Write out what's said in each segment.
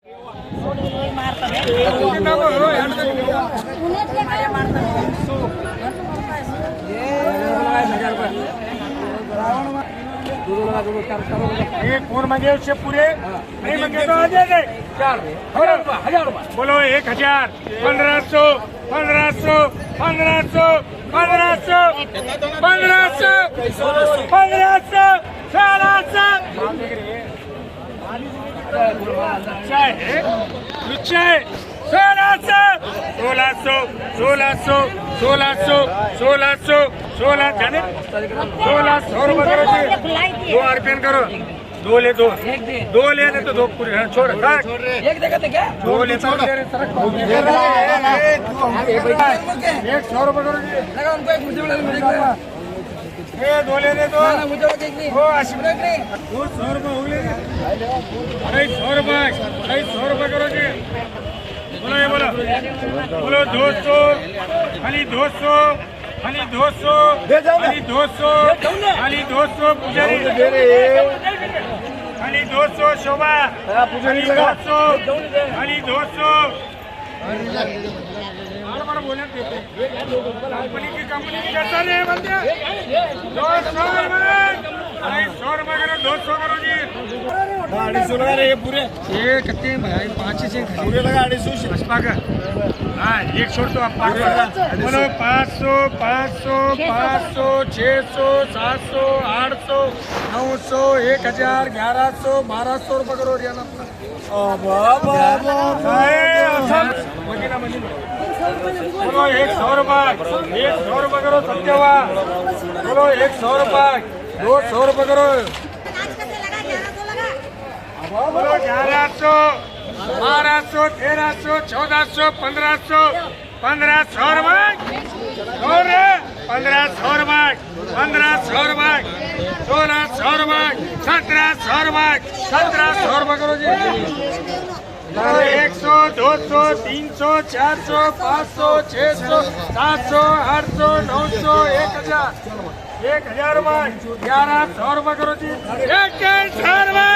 कौन मांगे उससे पूरे नहीं मांगे तो आ जाए 1000 बोलो 1000 1500 1500 1500 1500 1500 1500 जाने 1600 रुपये करो जी 2 आरपीएन करो 2 ले 2 लेने तो 2 पूरे छोड़ एक देगा तो क्या 2 ले 100 रुपये करो जी लगा उनको एक मुझे बोला ये 2 ले दे 2 मुझे वो 80 रुपये वो 100 रुपये हो गए 250 रुपये करो जी बोलो ये बोलो 200 खाली 200 खाली 200 पुजारी खाली 200 शोभा खाली 200 खाली 200 कंपनी की जैसा नहीं बंदे 200 रुपये करो 200 करो जी 250 लगा रहे पूरे ये कितने भाई 5-6 पूरे लगा 250 का हाँ एक छोड़ तो आप बोलो 500 500 500 600 700 800 900 1000 1100 1200 रुपये करो रियाना बोलो 100 रुपये करो सत्यवा बोलो 100 रुपये 200 रुपये करो बोलो 1100 1200 1300 1400 1500 1500 रुपये 1500 रुपये 1600 रुपये 1700 रुपये करो जी 100 200 300 400 500 600 700 800 900 1000 रुपये 1100 रुपये करो जी 1100 रुपये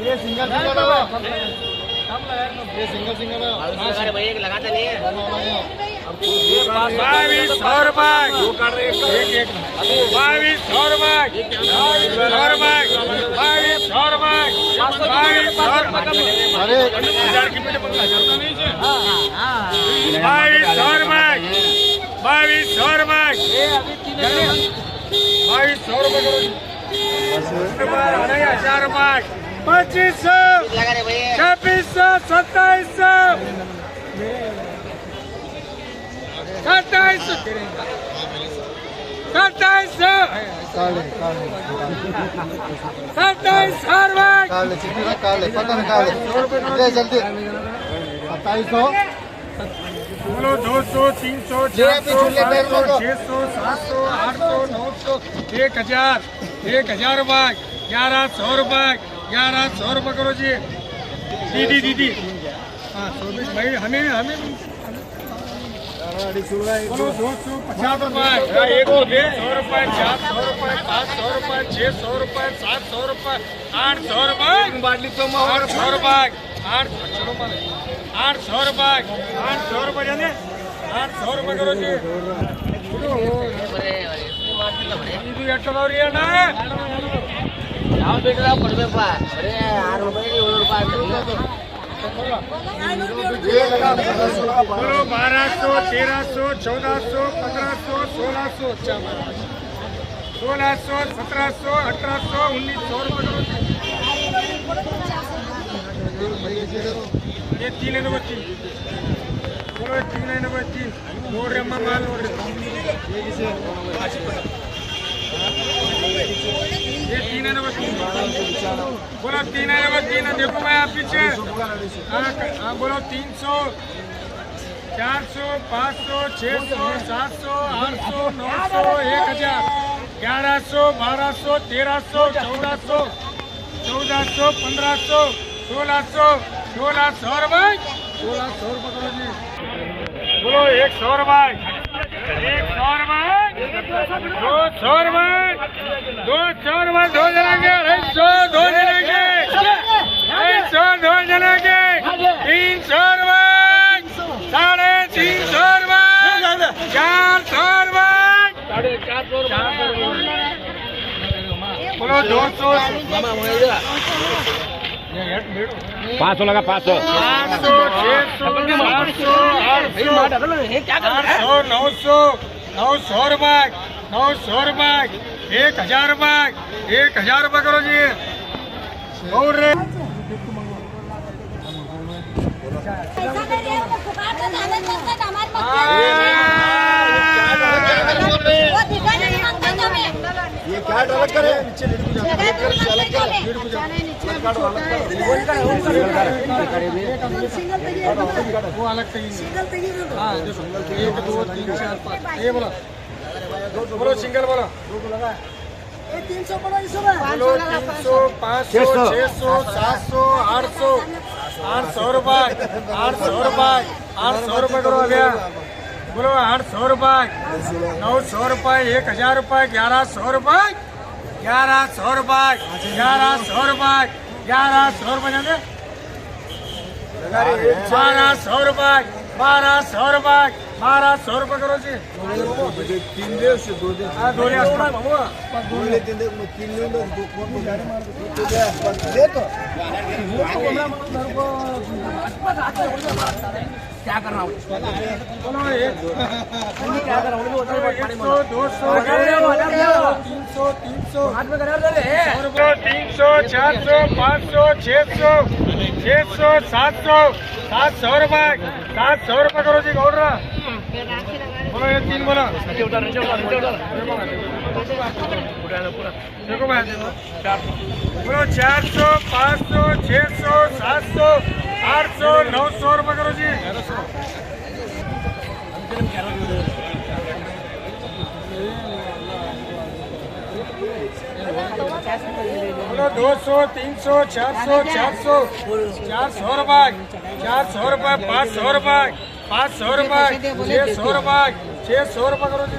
ये सिंगल भाई एक लगाते नहीं है 2200 रुपये 2200 रुपये 2200 2500 2600 2700 बोलो 200 300 400 500 600 700 800 900 1000 रुपये 1100 रुपये करो जी दीदी हाँ 24 भाई हमें बोलो 250 रुपये 100 रुपये 400 रुपये 500 रुपये 600 रुपये 700 रुपये 800 रुपये 800 रुपये 800 रुपये जाने 800 रुपये करो जी ಇದು ಎಷ್ಟದವ್ರಿ ಅಣ್ಣ ಯಾವ ಬೇಕಾದ ಕೊಡ್ಬೇಕಪ್ಪ ಬರೀ 6 ರೂಪಾಯಿ 7 ರೂಪಾಯಿ बोलो 1200 1300 1400 1500 1600 अच्छा 1600 1700 1800 1900 रुपये ये 3 बोलो 3 नोड्री अम्मा माल नोड्री ये 3 बोलो 3 देखो मैं आप पीछे हाँ बोलो 300 400 500 600 700 800 900 1000 1100 1200 1300 1400 1500 1600 रुपये 1600 रुपये करो जी बोलो 100 रुपये 100 रुपये 200 रुपये 200 रुपये 2 जनेंगे 2 जनेंगे 300 2 जने के 300 रुपए 350 रुपए 400 रुपए 450 बोलो 200 $500 लगा 500 500 600 700 800 900 900 रुपए 900 रुपए 1000 रुपए 1000 रुपए करो जी और रे ये क्या अलग करे नीचे वो अलग चाहिए हाँ 1 2 3 4 5 ये बोलो बोलो सिंगल बोलो 300 बोलो इस बोलो 300 500 600 700 800 800 रुपए 800 रुपए 800 रुपए करो भैया बोलो 800 रुपए 900 रुपए 1000 रुपए 1100 रुपए 1100 रुपए 1100 रुपए 1100 रुपए जाने 1200 रुपए 1200 रुपए 1200 रुपए करो जी 3 दिवस 2 दिवस हाँ 2 क्या कर रहा हूँ बोलो 200 300 हाथ में करा दे 300 400 500 600 600 700 700 रुपए 700 रुपए करो जी गौड़ रहा बोलो ये 3 बोलो देखो मैं बोलो 400 500 600 700 800 900 रुपए करो जी बोलो 200 300 400 400 400 रुपए 400 रुपए 500 रुपए 500 रुपए 600 रुपए 600 रुपए करो जी